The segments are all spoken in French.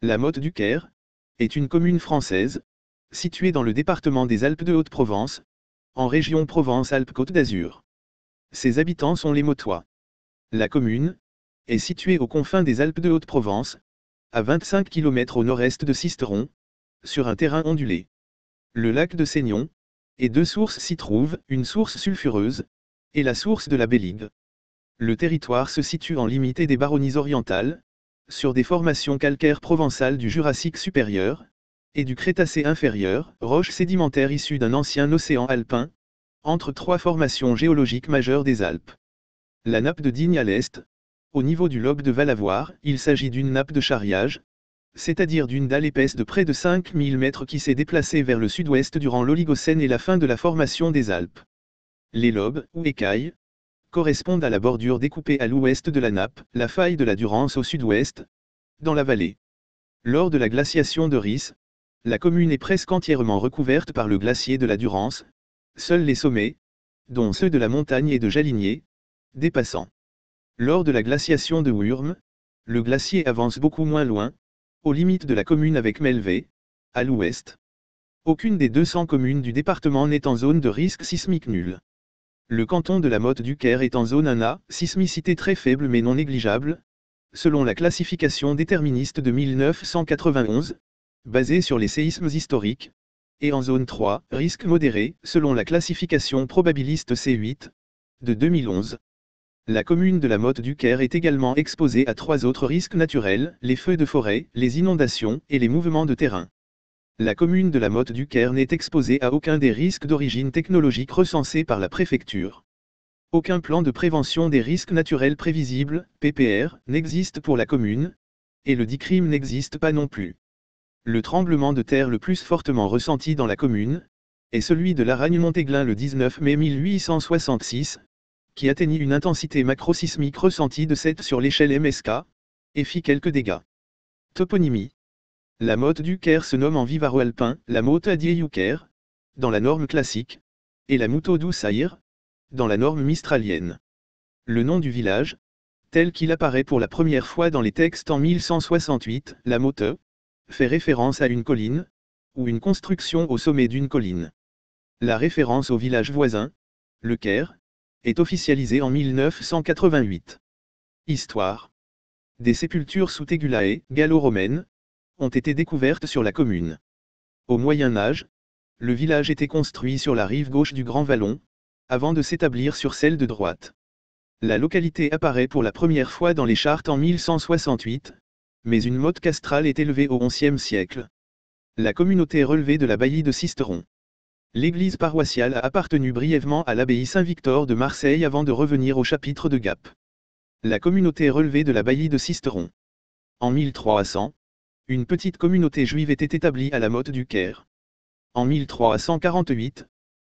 La Motte-du-Caire est une commune française, située dans le département des Alpes de Haute-Provence, en région Provence-Alpes-Côte d'Azur. Ses habitants sont les Mottois. La commune est située aux confins des Alpes de Haute-Provence, à 25 km au nord-est de Sisteron, sur un terrain ondulé. Le lac de Seignon et deux sources s'y trouvent, une source sulfureuse et la source de la Béligue. Le territoire se situe en limite des Baronnies orientales, sur des formations calcaires provençales du Jurassique supérieur et du Crétacé inférieur, roches sédimentaires issues d'un ancien océan alpin, entre trois formations géologiques majeures des Alpes. La nappe de Digne à l'est, au niveau du lobe de Valavoir, il s'agit d'une nappe de charriage, c'est-à-dire d'une dalle épaisse de près de 5000 mètres qui s'est déplacée vers le sud-ouest durant l'Oligocène et la fin de la formation des Alpes. Les lobes, ou écailles, correspondent à la bordure découpée à l'ouest de la nappe, la faille de la Durance au sud-ouest, dans la vallée. Lors de la glaciation de Ris, la commune est presque entièrement recouverte par le glacier de la Durance, seuls les sommets, dont ceux de la montagne et de Jaligné, dépassant. Lors de la glaciation de Wurm, le glacier avance beaucoup moins loin, aux limites de la commune avec Melvé, à l'ouest. Aucune des 200 communes du département n'est en zone de risque sismique nul. Le canton de la Motte-du-Caire est en zone 1A, sismicité très faible mais non négligeable, selon la classification déterministe de 1991, basée sur les séismes historiques, et en zone 3, risque modéré, selon la classification probabiliste C8, de 2011. La commune de la Motte-du-Caire est également exposée à trois autres risques naturels, les feux de forêt, les inondations et les mouvements de terrain. La commune de la Motte-du-Caire n'est exposée à aucun des risques d'origine technologique recensés par la préfecture. Aucun plan de prévention des risques naturels prévisibles, PPR, n'existe pour la commune, et le DICRIM n'existe pas non plus. Le tremblement de terre le plus fortement ressenti dans la commune est celui de Laragne-Montéglin le 19 mai 1866, qui atteignit une intensité macrosismique ressentie de 7 sur l'échelle MSK, et fit quelques dégâts. Toponymie. La Motte-du-Caire se nomme en vivaro-alpin, la Motte-Adié-you-Caire, dans la norme classique, et la Mouto-du-Saïr, dans la norme mistralienne. Le nom du village, tel qu'il apparaît pour la première fois dans les textes en 1168, la Motte, fait référence à une colline, ou une construction au sommet d'une colline. La référence au village voisin, le Caire, est officialisée en 1988. Histoire. Des sépultures sous Tégulae, gallo-romaines, ont été découvertes sur la commune. Au Moyen Âge, le village était construit sur la rive gauche du Grand Vallon, avant de s'établir sur celle de droite. La localité apparaît pour la première fois dans les chartes en 1168, mais une motte castrale est élevée au XIe siècle. La communauté relevée de la baillie de Sisteron. L'église paroissiale a appartenu brièvement à l'abbaye Saint-Victor de Marseille avant de revenir au chapitre de Gap. La communauté relevée de la baillie de Sisteron. En 1300, une petite communauté juive était établie à la Motte-du-Caire. En 1348,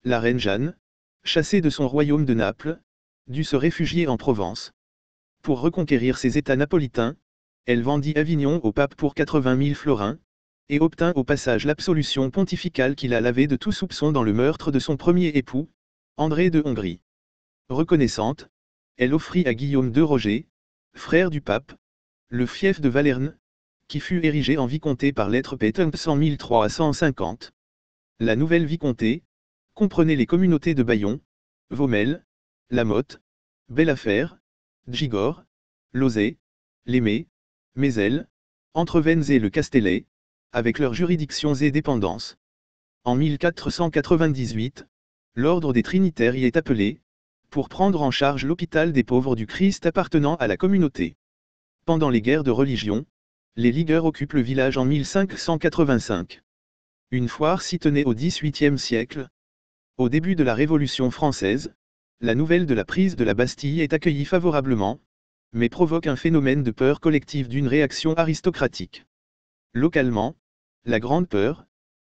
la reine Jeanne, chassée de son royaume de Naples, dut se réfugier en Provence. Pour reconquérir ses États napolitains, elle vendit Avignon au pape pour 80 000 florins, et obtint au passage l'absolution pontificale qui la lavait de tout soupçon dans le meurtre de son premier époux, André de Hongrie. Reconnaissante, elle offrit à Guillaume de Roger, frère du pape, le fief de Valerne, qui fut érigé en vicomté par lettre patente en 1350. La nouvelle vicomté comprenait les communautés de Bayon, Vaumelle, La Motte, Belle-Affaire, Gigord, Lauzet, Lémé, Mézelles, Entrevennes et le Castellet, avec leurs juridictions et dépendances. En 1498, l'ordre des Trinitaires y est appelé, pour prendre en charge l'hôpital des pauvres du Christ appartenant à la communauté. Pendant les guerres de religion, les ligueurs occupent le village en 1585. Une foire s'y tenait au XVIIIe siècle. Au début de la Révolution française, la nouvelle de la prise de la Bastille est accueillie favorablement, mais provoque un phénomène de peur collective d'une réaction aristocratique. Localement, la Grande Peur,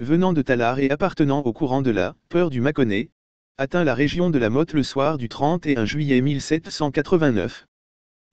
venant de Tallard et appartenant au courant de la « peur du Mâconnais », atteint la région de la Motte le soir du 31 juillet 1789.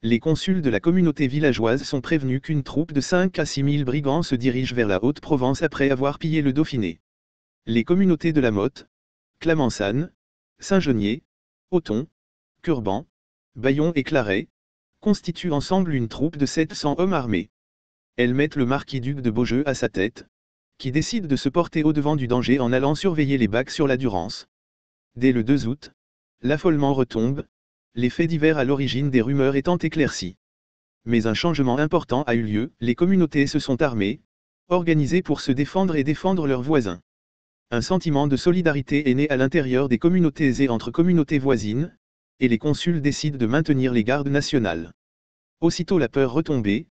Les consuls de la communauté villageoise sont prévenus qu'une troupe de 5 à 6 000 brigands se dirige vers la Haute-Provence après avoir pillé le Dauphiné. Les communautés de la Motte, Clamensanne, Saint-Genier, Auton, Curban, Bayon et Claret, constituent ensemble une troupe de 700 hommes armés. Elles mettent le marquis-duc de Beaujeu à sa tête, qui décide de se porter au-devant du danger en allant surveiller les bacs sur la Durance. Dès le 2 août, l'affolement retombe, les faits divers à l'origine des rumeurs étant éclaircis. Mais un changement important a eu lieu, les communautés se sont armées, organisées pour se défendre et défendre leurs voisins. Un sentiment de solidarité est né à l'intérieur des communautés et entre communautés voisines, et les consuls décident de maintenir les gardes nationales. Aussitôt la peur retombée,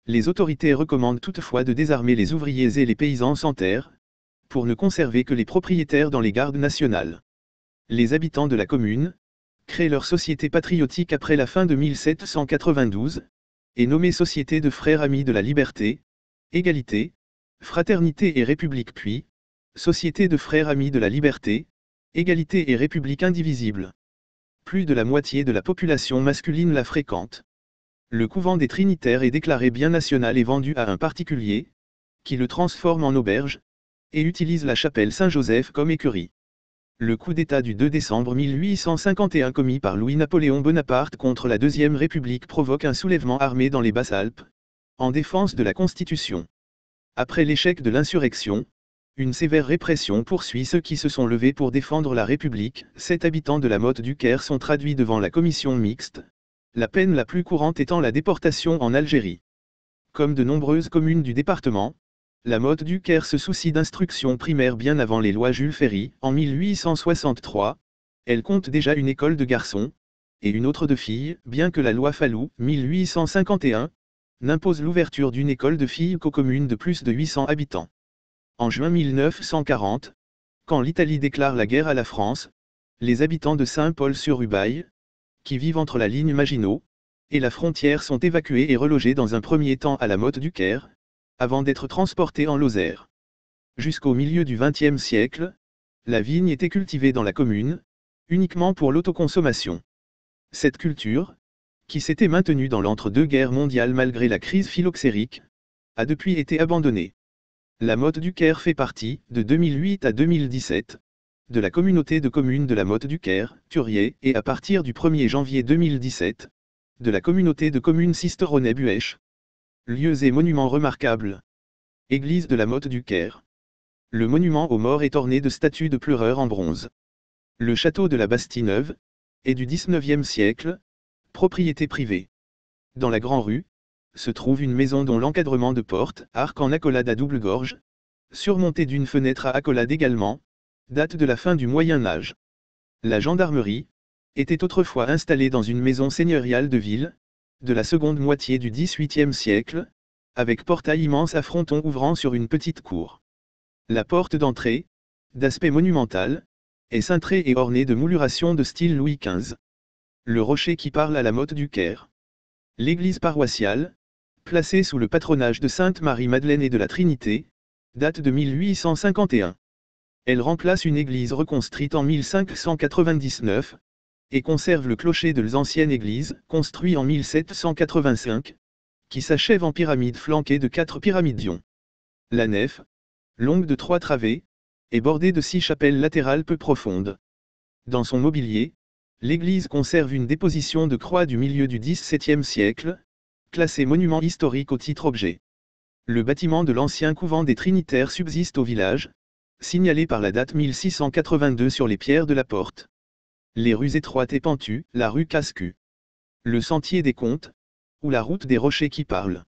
les autorités recommandent toutefois de désarmer les ouvriers et les paysans sans terre, pour ne conserver que les propriétaires dans les gardes nationales. Les habitants de la commune créent leur société patriotique après la fin de 1792, et nommée Société de Frères Amis de la Liberté, Égalité, Fraternité et République puis, Société de Frères Amis de la Liberté, Égalité et République indivisible. Plus de la moitié de la population masculine la fréquente. Le couvent des Trinitaires est déclaré bien national et vendu à un particulier, qui le transforme en auberge, et utilise la chapelle Saint-Joseph comme écurie. Le coup d'État du 2 décembre 1851 commis par Louis-Napoléon Bonaparte contre la Deuxième République provoque un soulèvement armé dans les Basses-Alpes, en défense de la Constitution. Après l'échec de l'insurrection, une sévère répression poursuit ceux qui se sont levés pour défendre la République. 7 habitants de la Motte du Caire sont traduits devant la commission mixte, la peine la plus courante étant la déportation en Algérie. Comme de nombreuses communes du département, la Motte du Caire se soucie d'instruction primaire bien avant les lois Jules Ferry. En 1863, elle compte déjà une école de garçons, et une autre de filles, bien que la loi Fallou, 1851, n'impose l'ouverture d'une école de filles qu'aux communes de plus de 800 habitants. En juin 1940, quand l'Italie déclare la guerre à la France, les habitants de Saint-Paul-sur-Ubaye, qui vivent entre la ligne Maginot et la frontière sont évacués et relogés dans un premier temps à la Motte du Caire, avant d'être transportés en Lozère. Jusqu'au milieu du XXe siècle, la vigne était cultivée dans la commune, uniquement pour l'autoconsommation. Cette culture, qui s'était maintenue dans l'entre-deux-guerres mondiales malgré la crise phylloxérique, a depuis été abandonnée. La Motte du Caire fait partie, de 2008 à 2017, de la communauté de communes de la Motte du Caire, Turier, et à partir du 1er janvier 2017, de la communauté de communes Sisteronnet-Buèche. Lieux et monuments remarquables. Église de la Motte du Caire. Le monument aux morts est orné de statues de pleureurs en bronze. Le château de la Bastille-Neuve est du XIXe siècle, propriété privée. Dans la Grand-Rue, se trouve une maison dont l'encadrement de porte, arc en accolade à double gorge, surmonté d'une fenêtre à accolade également, date de la fin du Moyen Âge. La gendarmerie était autrefois installée dans une maison seigneuriale de ville, de la seconde moitié du XVIIIe siècle, avec portail immense à fronton ouvrant sur une petite cour. La porte d'entrée, d'aspect monumental, est cintrée et ornée de moulurations de style Louis XV. Le rocher qui parle à la Motte du Caire. L'église paroissiale, placée sous le patronage de Sainte Marie-Madeleine et de la Trinité, date de 1851. Elle remplace une église reconstruite en 1599, et conserve le clocher de l'ancienne église, construit en 1785, qui s'achève en pyramide flanquée de 4 pyramidions. La nef, longue de 3 travées, est bordée de 6 chapelles latérales peu profondes. Dans son mobilier, l'église conserve une déposition de croix du milieu du XVIIe siècle, classée monument historique au titre objet. Le bâtiment de l'ancien couvent des Trinitaires subsiste au village, signalé par la date 1682 sur les pierres de la porte. Les rues étroites et pentues, la rue Cascu. Le sentier des Comtes, ou la route des rochers qui parlent.